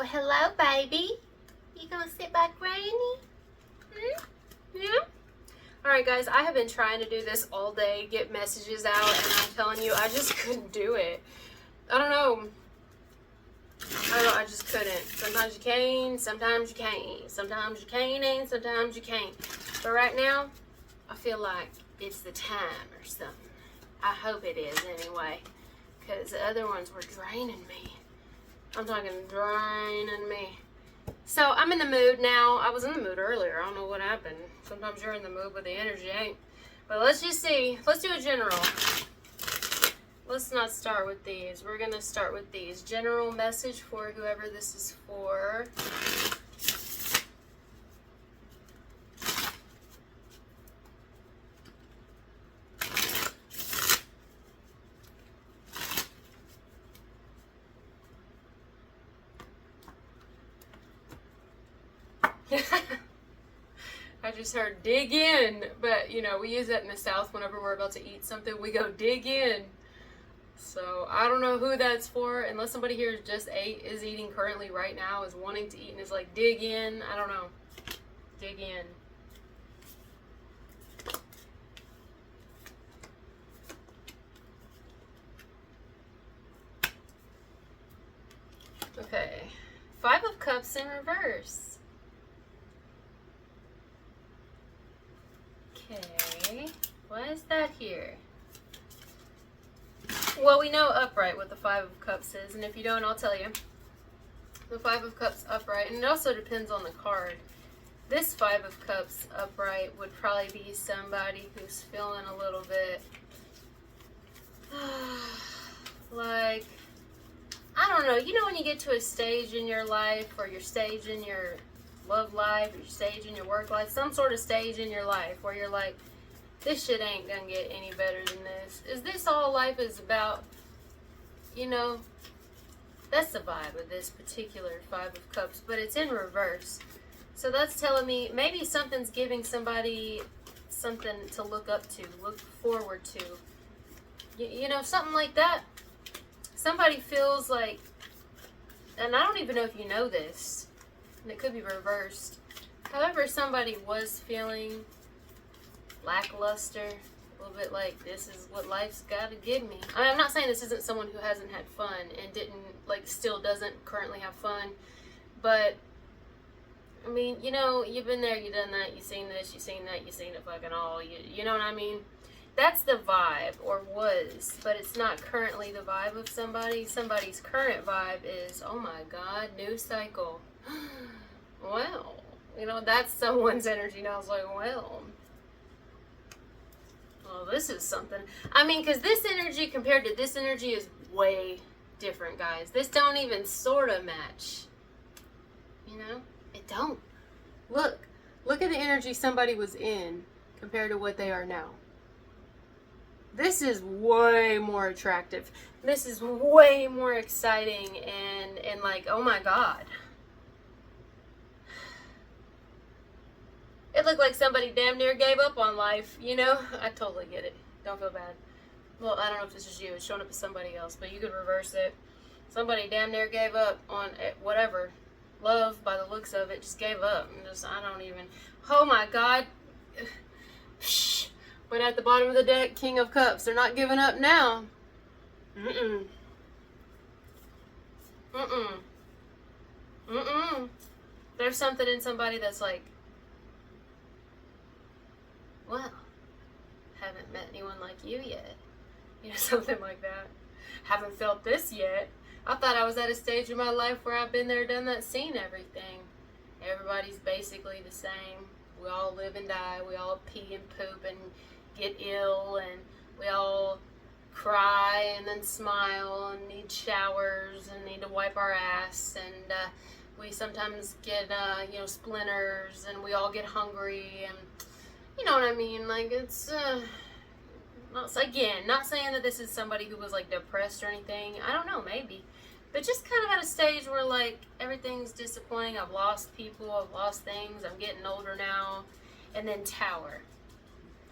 Well, hello, baby. You gonna sit by Granny? Yeah? Alright, guys, I have been trying to do this all day, get messages out, and I'm telling you, I just couldn't do it. I don't know, I just couldn't. Sometimes you can, sometimes you can't. Sometimes you can and sometimes you can't. But right now, I feel like it's the time or something. I hope it is anyway, because the other ones were draining me. I'm talking draining me. So I'm in the mood now. I was in the mood earlier. I don't know what happened. Sometimes you're in the mood, but the energy ain't. But let's just see. Let's do a general. Let's not start with these. We're going to start with these. General message for whoever this is for. I just heard dig in, but you know, we use that in the South whenever we're about to eat something. We go dig in. So I don't know who that's for, unless somebody here just ate, is eating currently right now, is wanting to eat and is like dig in. I don't know. Dig in. Okay. 5 of Cups in reverse. Okay, what is that here? Well, we know upright what the 5 of Cups is, and if you don't, I'll tell you. The 5 of Cups upright, and it also depends on the card. This 5 of Cups upright would probably be somebody who's feeling a little bit like, I don't know, you know when you get to a stage in your life, or your stage in your love life, or your stage in your work life, some sort of stage in your life where you're like, this shit ain't gonna get any better than this. Is this all life is about? You know, that's the vibe of this particular 5 of Cups, but it's in reverse. So that's telling me maybe something's giving somebody something to look up to, look forward to. You know, something like that. Somebody feels like, and I don't even know if you know this, and it could be reversed. However, somebody was feeling lackluster, a little bit like, this is what life's got to give me. I mean, I'm not saying this isn't someone who hasn't had fun and didn't, like, still doesn't currently have fun, but, I mean, you know, you've been there, you've done that, you've seen this, you've seen that, you've seen it fucking all, you know what I mean? That's the vibe, or was, but it's not currently the vibe of somebody. Somebody's current vibe is, oh my God, new cycle. Well, you know, that's someone's energy, and I was like, well, this is something. I mean, because this energy compared to this energy is way different, guys. This don't even sort of match. You know? It don't. Look at the energy somebody was in compared to what they are now. This is way more attractive. This is way more exciting and like, oh my God. It looked like somebody damn near gave up on life, you know? I totally get it. Don't feel bad. Well, I don't know if this is you. It's showing up as somebody else, but you could reverse it. Somebody damn near gave up on whatever. Love, by the looks of it, just gave up. And just, I don't even... Oh my God. But at the bottom of the deck, King of Cups. They're not giving up now. Mm-mm. Mm-mm. Mm-mm. There's something in somebody that's like, well, haven't met anyone like you yet. You know, something like that. Haven't felt this yet. I thought I was at a stage in my life where I've been there, done that, seen everything. Everybody's basically the same. We all live and die. We all pee and poop and get ill. And we all cry and then smile and need showers and need to wipe our ass. And we sometimes get, you know, splinters, and we all get hungry. And you know what I mean? Like, it's, not saying that this is somebody who was, like, depressed or anything. I don't know, maybe. But just kind of at a stage where, like, everything's disappointing. I've lost people. I've lost things. I'm getting older now. And then Tower.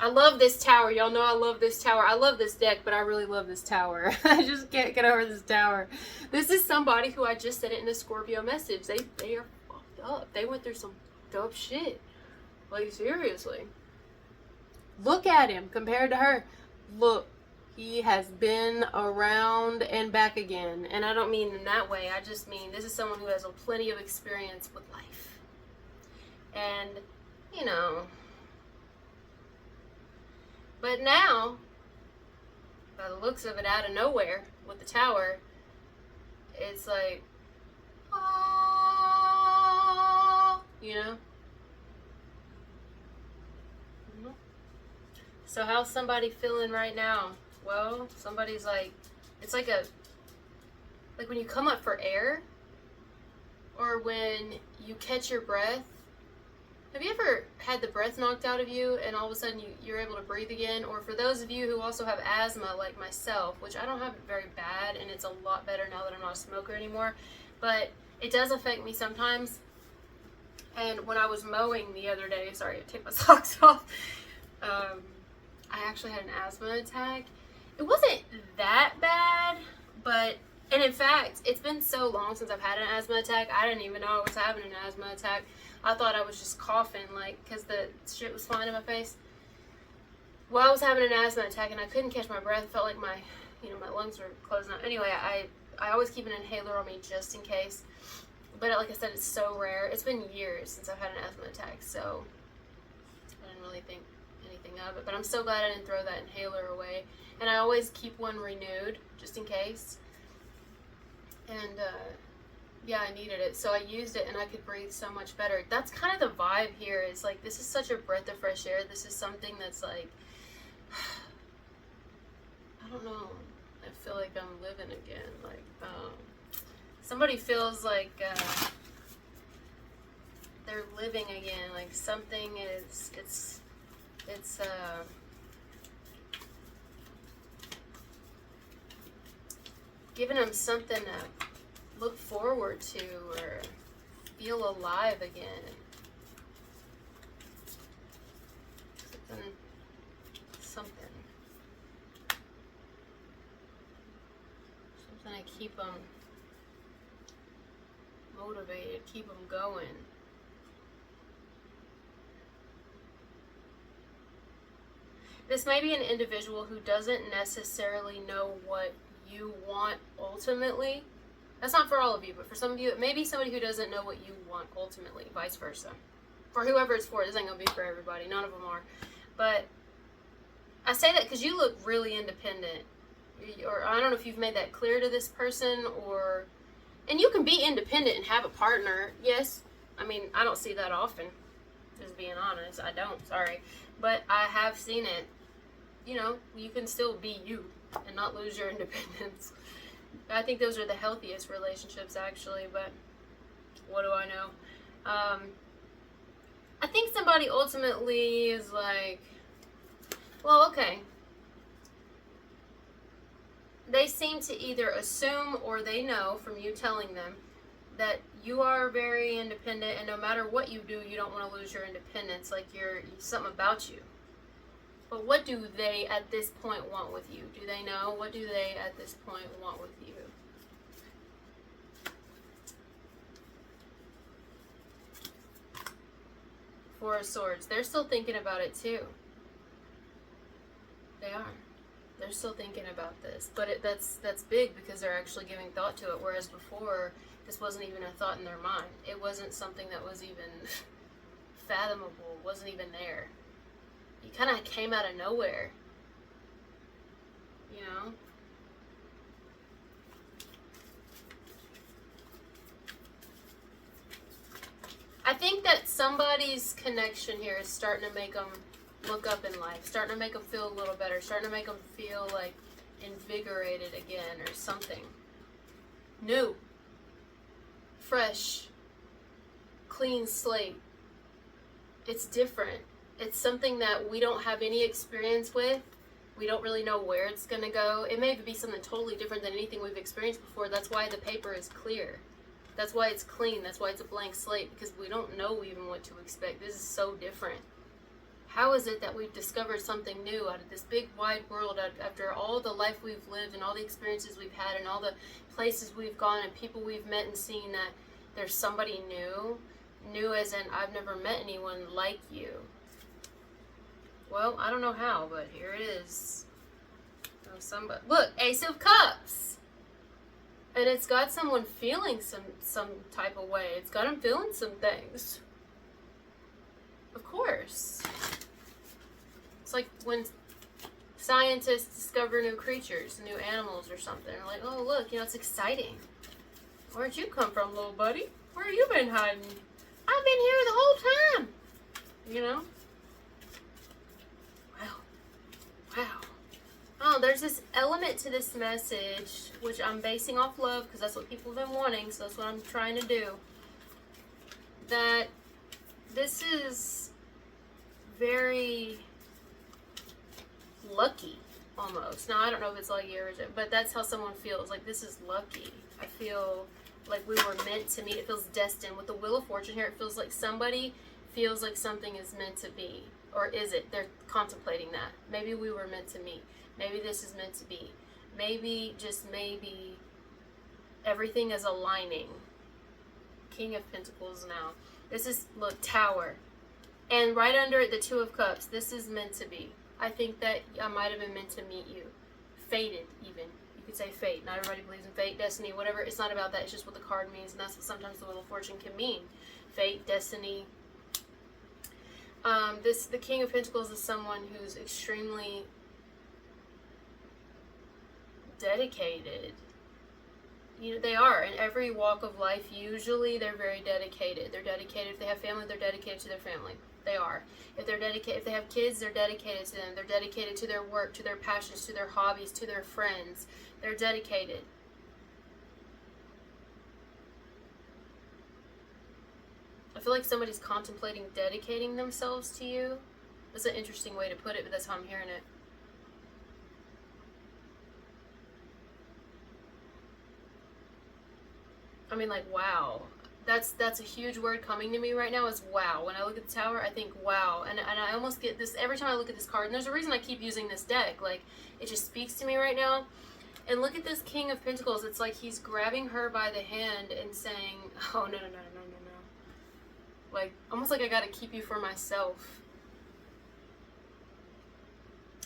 I love this tower. Y'all know I love this tower. I love this deck, but I really love this tower. I just can't get over this tower. This is somebody who I just said it in a Scorpio message. They are fucked up. They went through some dope shit. Like, seriously. Look at him compared to her. Look, he has been around and back again. And I don't mean in that way. I just mean this is someone who has a plenty of experience with life. And, you know... But now, by the looks of it, out of nowhere, with the tower, it's like, oh, you know? Mm-hmm. So how's somebody feeling right now? Well, somebody's like, it's like when you come up for air, or when you catch your breath. Have you ever had the breath knocked out of you and all of a sudden you're able to breathe again? Or for those of you who also have asthma like myself, which I don't have it very bad and it's a lot better now that I'm not a smoker anymore, but it does affect me sometimes. And when I was mowing the other day, sorry, I take my socks off, I actually had an asthma attack. It wasn't that bad, and in fact, it's been so long since I've had an asthma attack, I didn't even know I was having an asthma attack. I thought I was just coughing, like, because the shit was flying in my face. Well, I was having an asthma attack, and I couldn't catch my breath. It felt like my lungs were closing up. Anyway, I always keep an inhaler on me just in case. But like I said, it's so rare. It's been years since I've had an asthma attack, so I didn't really think anything of it. But I'm so glad I didn't throw that inhaler away. And I always keep one renewed, just in case. And, yeah, I needed it, so I used it and I could breathe so much better. That's kind of the vibe here. It's like, this is such a breath of fresh air. This is something that's like, I don't know. I feel like I'm living again. Like, somebody feels like they're living again. Like something is, it's giving them something to look forward to or feel alive again. Something to keep them motivated, keep them going. This may be an individual who doesn't necessarily know what you want ultimately. That's not for all of you, but for some of you, it may be somebody who doesn't know what you want ultimately, vice versa. For whoever it's for, this ain't gonna be for everybody. None of them are. But I say that because you look really independent. Or I don't know if you've made that clear to this person, or... And you can be independent and have a partner, yes. I mean, I don't see that often, just being honest. I don't, sorry. But I have seen it. You know, you can still be you and not lose your independence. I think those are the healthiest relationships, actually, but what do I know? I think somebody ultimately is like, well, okay. They seem to either assume or they know from you telling them that you are very independent, and no matter what you do, you don't want to lose your independence, like you're something about you. But what do they at this point want with you? Do they know? What do they at this point want with you? Four of Swords. They're still thinking about it too. They are. They're still thinking about this. But that's big because they're actually giving thought to it. Whereas before, this wasn't even a thought in their mind. It wasn't something that was even fathomable. It wasn't even there. You kind of came out of nowhere. You know? I think that somebody's connection here is starting to make them look up in life, starting to make them feel a little better, starting to make them feel like invigorated again or something. New. Fresh. Clean slate. It's different. It's something that we don't have any experience with. We don't really know where it's going to go. It may be something totally different than anything we've experienced before. That's why the paper is clear. That's why it's clean. That's why it's a blank slate, because we don't know even what to expect. This is so different. How is it that we've discovered something new out of this big wide world, after all the life we've lived and all the experiences we've had and all the places we've gone and people we've met and seen, that there's somebody new as in I've never met anyone like you? Well, I don't know how, but here it is. Oh, somebody, look, Ace of Cups. And it's got someone feeling some type of way. It's got them feeling some things. Of course. It's like when scientists discover new creatures, new animals or something. They're like, oh, look, it's exciting. Where'd you come from, little buddy? Where have you been hiding? I've been here the whole time. Wow. Oh, there's this element to this message, which I'm basing off love, because that's what people have been wanting, so that's what I'm trying to do. That this is very lucky, almost. Now, I don't know if it's lucky or, but that's how someone feels. Like, this is lucky. I feel like we were meant to meet. It feels destined. With the Wheel of Fortune here, it feels like somebody feels like something is meant to be. Or is it? They're contemplating that. Maybe we were meant to meet. Maybe this is meant to be. Maybe, just maybe, everything is aligning. King of Pentacles now. This is, look, Tower. And right under it, the Two of Cups. This is meant to be. I think that I might have been meant to meet you. Fated, even. You could say fate. Not everybody believes in fate, destiny, whatever. It's not about that. It's just what the card means. And that's what sometimes the Wheel of Fortune can mean. Fate, destiny. The King of Pentacles is someone who's extremely dedicated. They are in every walk of life. Usually they're very dedicated. They're dedicated. If they have family, they're dedicated to their family. They are. If they're dedicated, if they have kids, they're dedicated to them. They're dedicated to their work, to their passions, to their hobbies, to their friends. They're dedicated. I feel like somebody's contemplating dedicating themselves to you. That's an interesting way to put it, but that's how I'm hearing it. I mean, like, wow. That's a huge word coming to me right now, is wow. When I look at the Tower, I think wow. And I almost get this every time I look at this card. And there's a reason I keep using this deck. Like, it just speaks to me right now. And look at this King of Pentacles. It's like he's grabbing her by the hand and saying, oh, no. Like, almost like I gotta keep you for myself.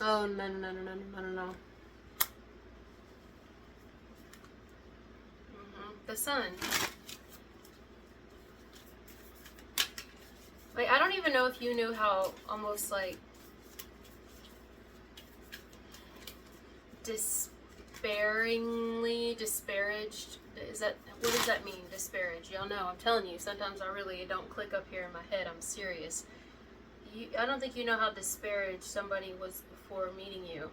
Oh, no. The Sun. Like, I don't even know if you knew how almost like despairingly disparaged. What does that mean, disparage? Y'all know, I'm telling you, sometimes it don't click up here in my head. I'm serious. I don't think you know how disparaged somebody was before meeting you.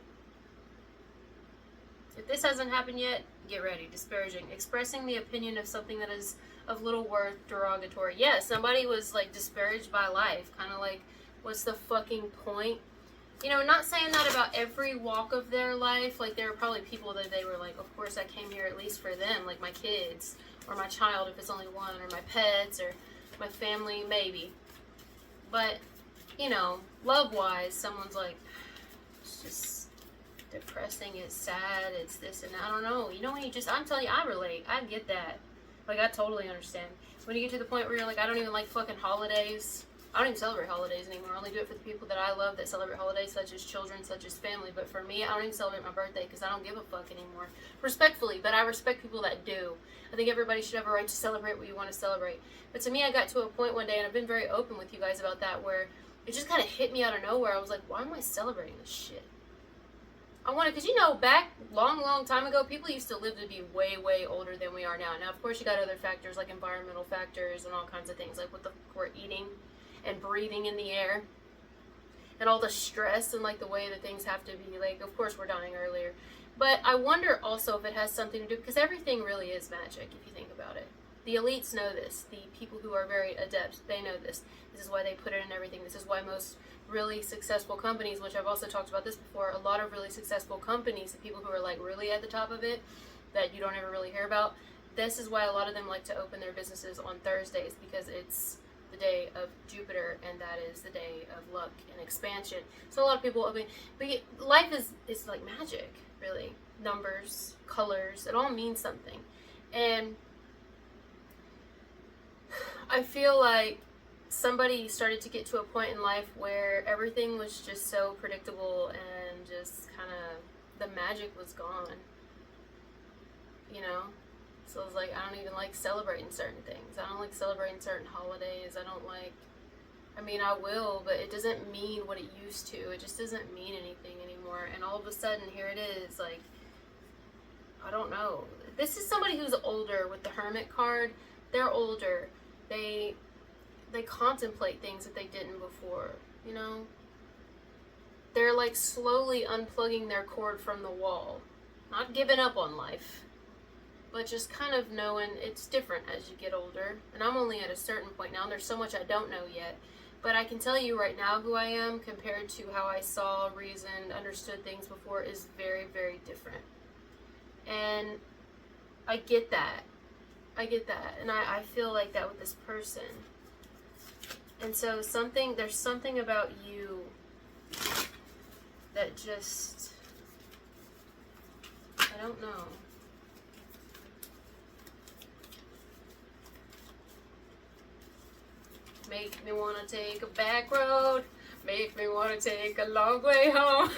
If this hasn't happened yet, get ready. Disparaging. Expressing the opinion of something that is of little worth, derogatory. Yeah, somebody was like disparaged by life. Kind of like, what's the fucking point? Not saying that about every walk of their life. Like, there are probably people that they were like, of course I came here at least for them. Like my kids, or my child if it's only one, or my pets, or my family, maybe. But, love-wise, someone's like, it's just depressing, it's sad, it's this and that. I don't know. When I'm telling you, I relate. I get that. Like, I totally understand. When you get to the point where you're like, I don't even like fucking holidays. I don't even celebrate holidays anymore. I only do it for the people that I love that celebrate holidays, such as children, such as family. But for me, I don't even celebrate my birthday because I don't give a fuck anymore. Respectfully, but I respect people that do. I think everybody should have a right to celebrate what you want to celebrate. But to me, I got to a point one day, and I've been very open with you guys about that, where it just kind of hit me out of nowhere. I was like, why am I celebrating this shit? I wanted, because back long time ago, people used to live to be way, way older than we are now. Now, of course, you got other factors like environmental factors and all kinds of things, like what we're eating and breathing in the air and all the stress and like the way that things have to be. Like, of course, we're dying earlier. But I wonder also if it has something to do, because everything really is magic if you think about it. The elites know this. The people who are very adept, they know this. This is why they put it in everything. This is why most really successful companies, which I've also talked about this before, a lot of really successful companies, the people who are like really at the top of it, that you don't ever really hear about, this is why a lot of them like to open their businesses on Thursdays, because it's the day of Jupiter, and that is the day of luck and expansion. So a lot of people, I mean, but life is like magic, really. Numbers, colors, it all means something. And I feel like somebody started to get to a point in life where everything was just so predictable and just kind of the magic was gone, you know? So it was like, I don't even like celebrating certain things. I don't like celebrating certain holidays. I mean, I will, but it doesn't mean what it used to. It just doesn't mean anything anymore. And all of a sudden, here it is, like, I don't know. This is somebody who's older with the Hermit card. They're older. They contemplate things that they didn't before, you know? They're like slowly unplugging their cord from the wall. Not giving up on life, but just kind of knowing it's different as you get older. And I'm only at a certain point now, and there's so much I don't know yet. But I can tell you right now who I am compared to how I saw, reasoned, understood things before is very, very different. And I get that. And I feel like that with this person. And so there's something about you that just, I don't know. Make me want to take a back road. Make me want to take a long way home.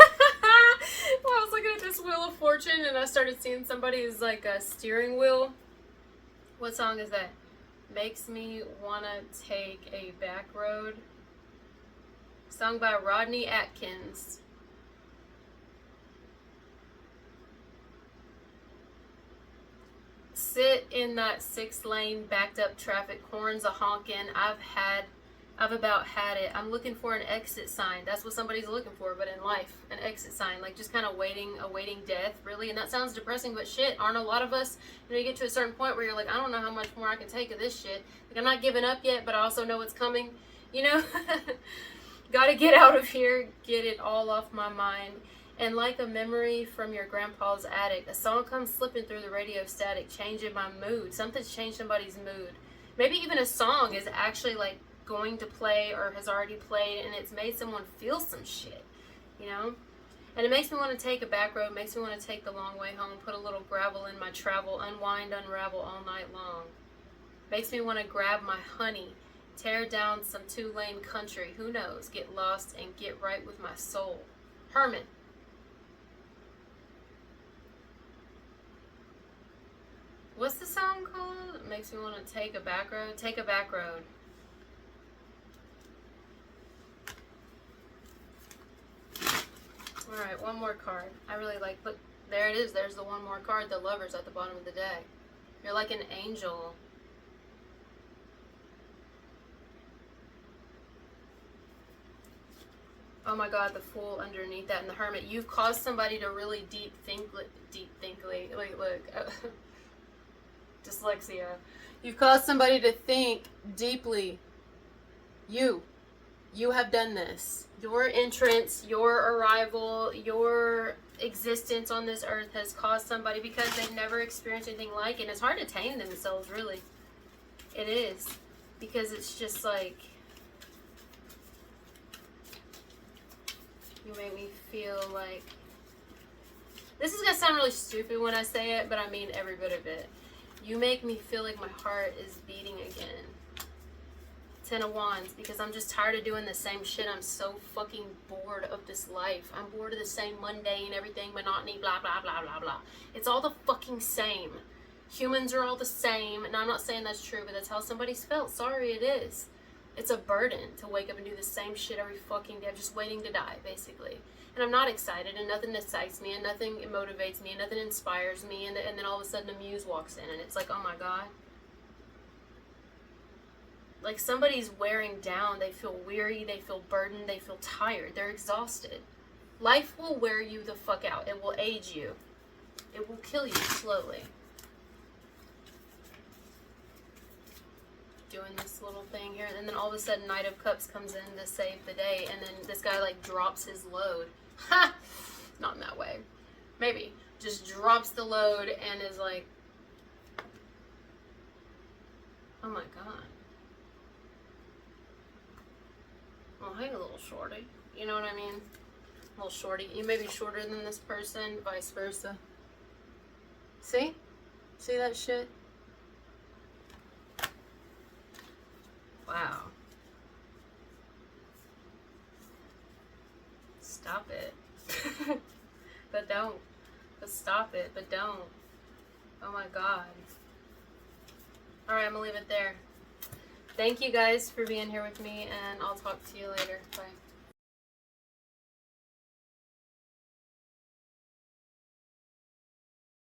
Well, I was looking at this Wheel of Fortune and I started seeing somebody's like a steering wheel. What song is that? Makes me want to take a back road. Sung by Rodney Atkins. Sit in that 6-lane backed up traffic, horns a honking. I've about had it. I'm looking for an exit sign. That's what somebody's looking for, but in life, an exit sign, like just kind of awaiting death, really. And that sounds depressing, but shit, aren't a lot of us, you get to a certain point where you're like, I don't know how much more I can take of this shit. Like, I'm not giving up yet, but I also know it's coming, Gotta get out of here, get it all off my mind. And like a memory from your grandpa's attic, a song comes slipping through the radio static, changing my mood. Something's changed somebody's mood. Maybe even a song is actually like going to play or has already played, and it's made someone feel some shit, And it makes me want to take a back road, makes me want to take the long way home, put a little gravel in my travel, unwind, unravel all night long. Makes me want to grab my honey, tear down some 2-lane country, who knows, get lost and get right with my soul. Hermit. What's the song called? It makes me want to take a back road. Take a back road. Alright, one more card. I really like, look, there it is. There's the one more card, the Lovers at the bottom of the deck. You're like an angel. Oh my God, the Fool underneath that and the Hermit. You've caused somebody to really deep thinkly, like, look, dyslexia. You've caused somebody to think deeply. You have done this. Your entrance, your arrival, your existence on this earth has caused somebody, because they've never experienced anything like it. And it's hard to tame themselves, really. It is. Because it's just like, you make me feel like, this is going to sound really stupid when I say it, but I mean every bit of it. You make me feel like my heart is beating again. 10 of Wands, because I'm just tired of doing the same shit. I'm so fucking bored of this life. I'm bored of the same mundane, everything, monotony, blah, blah, blah, blah, blah. It's all the fucking same. Humans are all the same. And I'm not saying that's true, but that's how somebody's felt. Sorry, it is. It's a burden to wake up and do the same shit every fucking day. I'm just waiting to die, basically. And I'm not excited, and nothing excites me, and nothing motivates me, and nothing inspires me, and then all of a sudden a muse walks in, and it's like, oh my God. Like somebody's wearing down. They feel weary, they feel burdened, they feel tired, they're exhausted. Life will wear you the fuck out. It will age you. It will kill you slowly. Doing this little thing here, and then all of a sudden Knight of Cups comes in to save the day, and then this guy like drops his load. Ha! Not in that way. Maybe. Just drops the load and is like, oh my God. Well, hey, little shorty. You know what I mean? Little shorty. You may be shorter than this person, vice versa. See? See that shit? Wow. Stop it. But don't. But stop it. But don't. Oh my god. Alright, I'm gonna leave it there. Thank you guys for being here with me, and I'll talk to you later. Bye.